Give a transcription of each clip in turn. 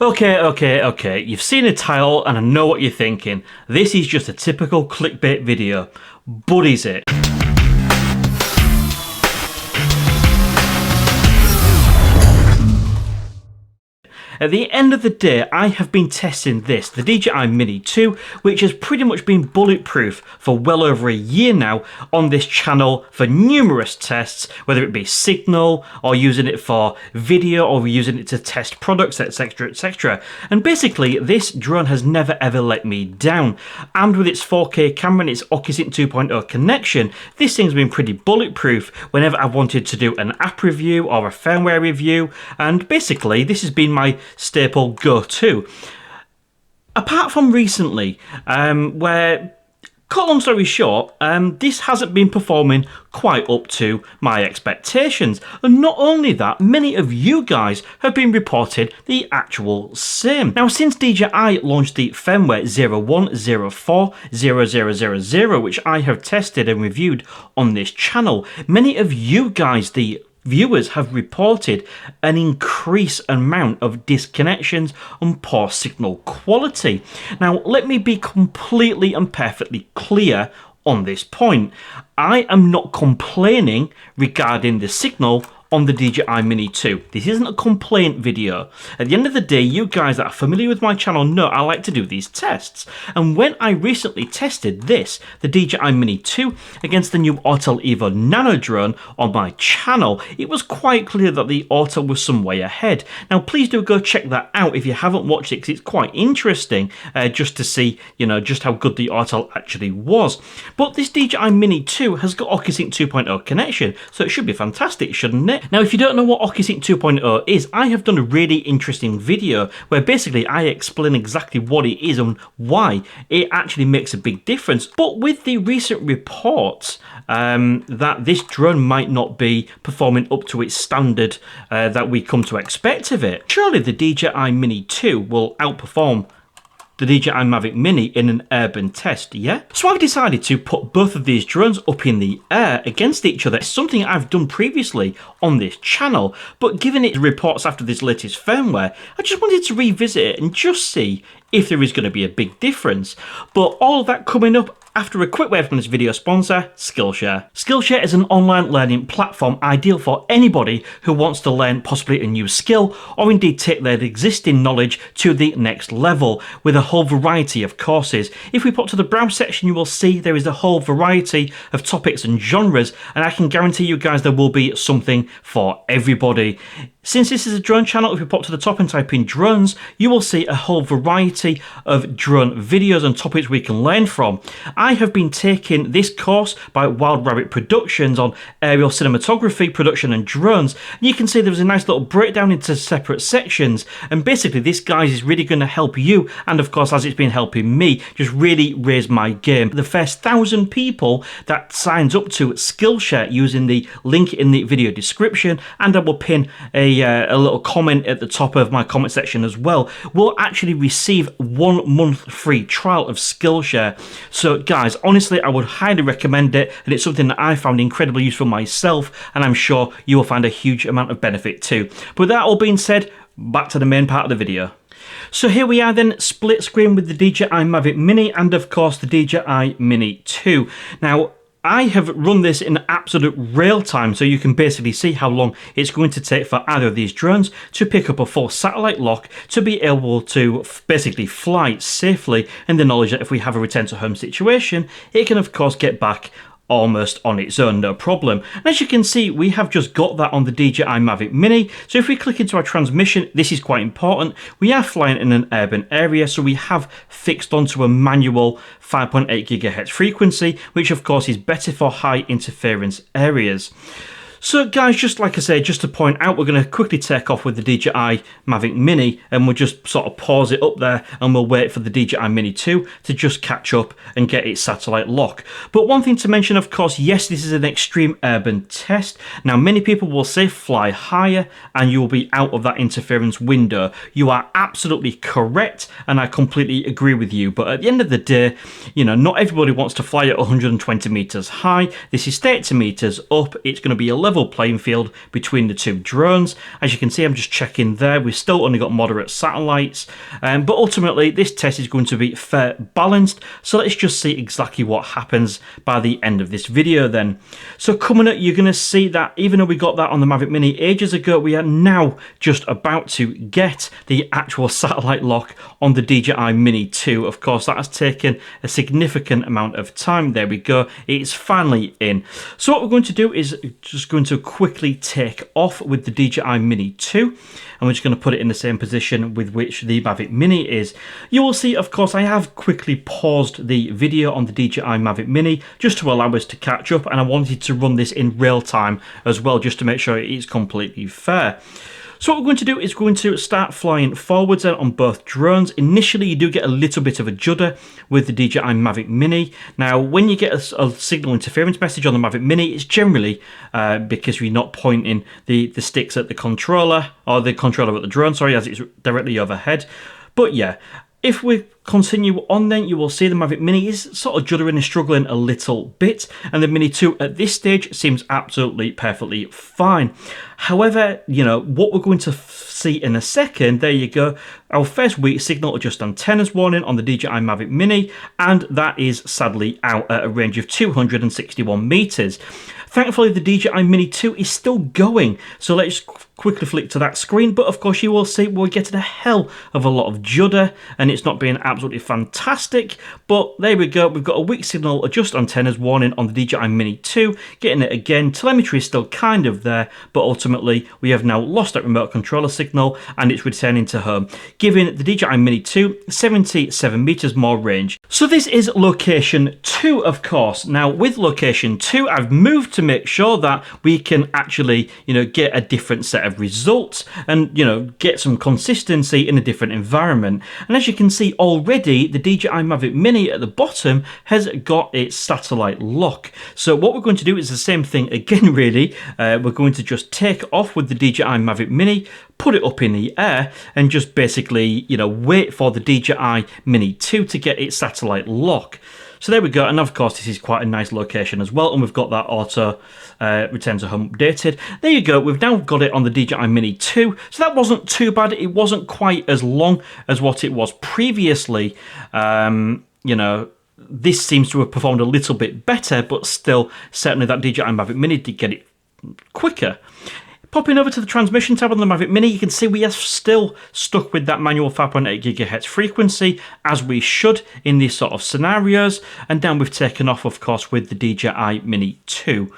Okay. You've seen the title and I know what you're thinking. This is just a typical clickbait video. But is it? At the end of the day, I have been testing this, the DJI Mini 2, which has pretty much been bulletproof for well over a year now on this channel for numerous tests, whether it be signal or using it for video or using it to test products, etc, etc. And basically, this drone has never ever let me down. Armed with its 4K camera and its ocusync 2.0 connection, this thing's been pretty bulletproof whenever I wanted to do an app review or a firmware review, and basically this has been my staple go-to. Apart from recently, where, cut long story short, this hasn't been performing quite up to my expectations. And not only that, many of you guys have been reported the actual same. Now, since DJI launched the firmware 01040000, which I have tested and reviewed on this channel, many of you guys, the viewers, have reported an increased amount of disconnections and poor signal quality. Now, let me be completely and perfectly clear on this point. I am not complaining regarding the signal on the DJI Mini 2. This isn't a complaint video. At the end of the day, you guys that are familiar with my channel know I like to do these tests. And when I recently tested this, the DJI Mini 2, against the new Autel Evo Nano drone on my channel, it was quite clear that the Autel was some way ahead. Now, please do go check that out if you haven't watched it, because it's quite interesting just to see, you know, just how good the Autel actually was. But this DJI Mini 2 has got ocusync 2.0 connection, so it should be fantastic, shouldn't it? Now, if you don't know what ocusync 2.0 is, I have done a really interesting video where basically I explain exactly what it is and why it actually makes a big difference. But with the recent reports that this drone might not be performing up to its standard that we come to expect of it, surely the DJI Mini 2 will outperform the DJI Mavic Mini in an urban test, yeah? So I've decided to put both of these drones up in the air against each other. It's something I've done previously on this channel, but given it reports after this latest firmware, I just wanted to revisit it and just see if there is going to be a big difference. But all of that coming up after a quick word from this video sponsor, Skillshare. Skillshare is an online learning platform ideal for anybody who wants to learn possibly a new skill or indeed take their existing knowledge to the next level with a whole variety of courses. If we pop to the browse section, you will see there is a whole variety of topics and genres, and I can guarantee you guys there will be something for everybody. Since this is a drone channel, if we pop to the top and type in drones, you will see a whole variety of drone videos and topics we can learn from. I have been taking this course by Wild Rabbit Productions on aerial cinematography, production and drones. And you can see there was a nice little breakdown into separate sections. And basically this, guys, is really going to help you, and of course as it's been helping me, just really raise my game. The first 1,000 people that signs up to Skillshare using the link in the video description, and I will pin a little comment at the top of my comment section as well, will actually receive 1 month free trial of Skillshare. So guys, honestly, I would highly recommend it, and it's something that I found incredibly useful myself, and I'm sure you will find a huge amount of benefit too. But with that all being said, back to the main part of the video. So here we are then, split screen with the DJI Mavic Mini and of course the DJI Mini 2. Now, I have run this in absolute real time, so you can basically see how long it's going to take for either of these drones to pick up a full satellite lock to be able to basically fly safely, in the knowledge that if we have a return to home situation, it can of course get back almost on its own, no problem. And as you can see, we have just got that on the DJI Mavic Mini. So if we click into our transmission, this is quite important. We are flying in an urban area, so we have fixed onto a manual 5.8 GHz frequency, which of course is better for high interference areas. So guys, just like I say, just to point out, we're going to quickly take off with the DJI Mavic Mini, and we'll just sort of pause it up there and we'll wait for the DJI Mini 2 to just catch up and get its satellite lock. But one thing to mention, of course, yes, this is an extreme urban test. Now, many people will say fly higher and you will be out of that interference window. You are absolutely correct, and I completely agree with you. But at the end of the day, you know, not everybody wants to fly at 120 meters high. This is 30 meters up. It's going to be 11 level playing field between the two drones. As you can see, I'm just checking there, we've still only got moderate satellites, but ultimately this test is going to be fair balanced, so let's just see exactly what happens by the end of this video then. So coming up, you're going to see that even though we got that on the Mavic Mini ages ago, we are now just about to get the actual satellite lock on the DJI Mini 2. Of course, that has taken a significant amount of time. There we go, it's finally in. So what we're going to do is just going to quickly take off with the DJI Mini 2, and we're just going to put it in the same position with which the Mavic Mini is. You will see, of course, I have quickly paused the video on the DJI Mavic Mini just to allow us to catch up, and I wanted to run this in real time as well just to make sure it is completely fair. So what we're going to do is going to start flying forwards on both drones. Initially, you do get a little bit of a judder with the DJI Mavic Mini. Now, when you get a signal interference message on the Mavic Mini, it's generally because you're not pointing the sticks at the controller, or the controller at the drone, sorry, as it's directly overhead. But yeah, if we continue on then, you will see the Mavic Mini is sort of juddering and struggling a little bit, and the Mini 2 at this stage seems absolutely perfectly fine. However, you know, what we're going to see in a second, there you go, our first weak signal adjust antennas warning on the DJI Mavic Mini, and that is sadly out at a range of 261 meters. Thankfully, the DJI Mini 2 is still going, so let's quickly flick to that screen, but of course you will see we're getting a hell of a lot of judder, and it's not being absolutely fantastic, but there we go, we've got a weak signal adjust antennas warning on the DJI Mini 2, getting it again, telemetry is still kind of there, but ultimately we have now lost that remote controller signal, and it's returning to home, giving the DJI Mini 2 77 meters more range. So this is location 2, of course. Now with location 2, I've moved to make sure that we can actually, you know, get a different set of results and, you know, get some consistency in a different environment. And as you can see already, the DJI Mavic Mini at the bottom has got its satellite lock. So what we're going to do is the same thing again, really. We're going to just take off with the DJI Mavic Mini, put it up in the air, and just basically, you know, wait for the DJI Mini 2 to get its satellite lock. So there we go, and of course this is quite a nice location as well, and we've got that auto return to home updated. There you go, we've now got it on the DJI Mini 2, so that wasn't too bad. It wasn't quite as long as what it was previously. You know, this seems to have performed a little bit better, but still, certainly that DJI Mavic Mini did get it quicker. Popping over to the transmission tab on the Mavic Mini, you can see we are still stuck with that manual 5.8 GHz frequency, as we should in these sort of scenarios, and then we've taken off, of course, with the DJI Mini 2.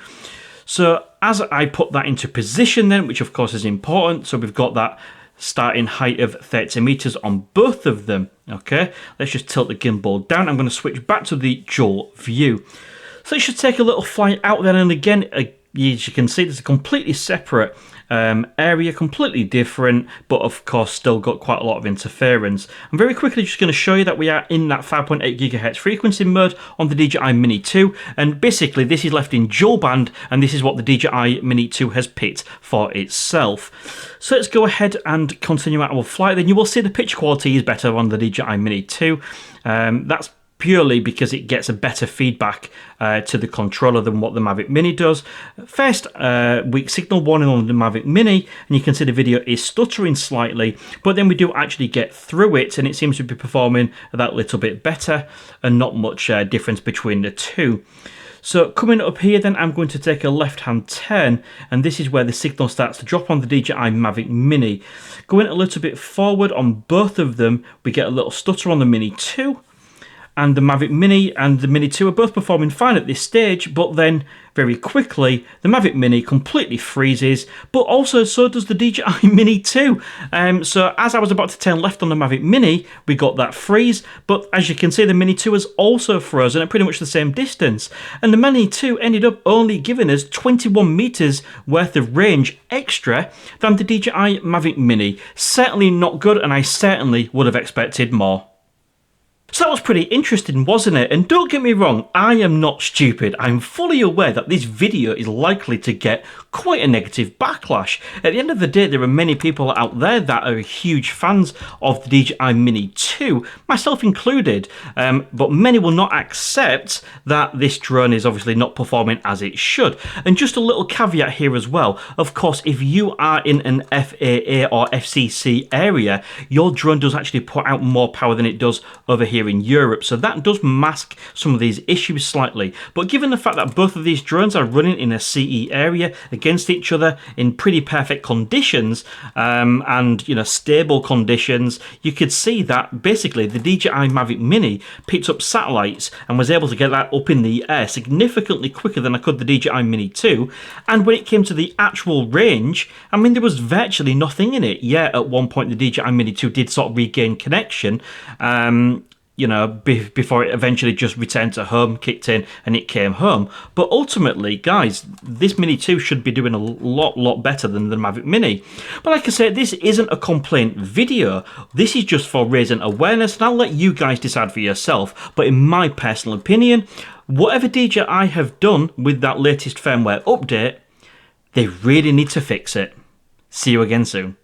So as I put that into position then, which of course is important, so we've got that starting height of 30 meters on both of them. Okay, let's just tilt the gimbal down. I'm going to switch back to the dual view. So it should take a little flight out then, and again, as you can see, there's a completely separate area, completely different, but of course still got quite a lot of interference. I'm very quickly just going to show you that we are in that 5.8 GHz frequency mode on the DJI Mini 2, and basically this is left in dual band, and this is what the DJI Mini 2 has picked for itself. So let's go ahead and continue our flight. Then you will see the picture quality is better on the DJI Mini 2. That's purely because it gets a better feedback to the controller than what the Mavic Mini does. First, weak signal warning on the Mavic Mini, and you can see the video is stuttering slightly, but then we do actually get through it, and it seems to be performing that little bit better, and not much difference between the two. So coming up here then, I'm going to take a left-hand turn, and this is where the signal starts to drop on the DJI Mavic Mini. Going a little bit forward on both of them, we get a little stutter on the Mini 2, and the Mavic Mini and the Mini 2 are both performing fine at this stage, but then very quickly the Mavic Mini completely freezes, but also so does the DJI Mini 2. So as I was about to turn left on the Mavic Mini, we got that freeze, but as you can see, the Mini 2 has also frozen at pretty much the same distance, and the Mini 2 ended up only giving us 21 meters worth of range extra than the DJI Mavic Mini. Certainly not good, and I certainly would have expected more. So that was pretty interesting, wasn't it? And don't get me wrong, I am not stupid. I'm fully aware that this video is likely to get quite a negative backlash. At the end of the day, there are many people out there that are huge fans of the DJI Mini 2, myself included, but many will not accept that this drone is obviously not performing as it should. And just a little caveat here as well, of course, if you are in an FAA or FCC area, your drone does actually put out more power than it does over here in Europe, so that does mask some of these issues slightly. But given the fact that both of these drones are running in a CE area against each other in pretty perfect conditions, and stable conditions, you could see that basically the DJI Mavic Mini picked up satellites and was able to get that up in the air significantly quicker than I could the DJI Mini 2. And when it came to the actual range, I mean, there was virtually nothing in it. Yeah, at one point the DJI Mini 2 did sort of regain connection, before it eventually just returned to home, kicked in, and it came home. But ultimately, guys, this Mini 2 should be doing a lot better than the Mavic Mini. But like I said, this isn't a complaint video. This is just for raising awareness, and I'll let you guys decide for yourself. But in my personal opinion, whatever DJI have done with that latest firmware update, they really need to fix it. See you again soon.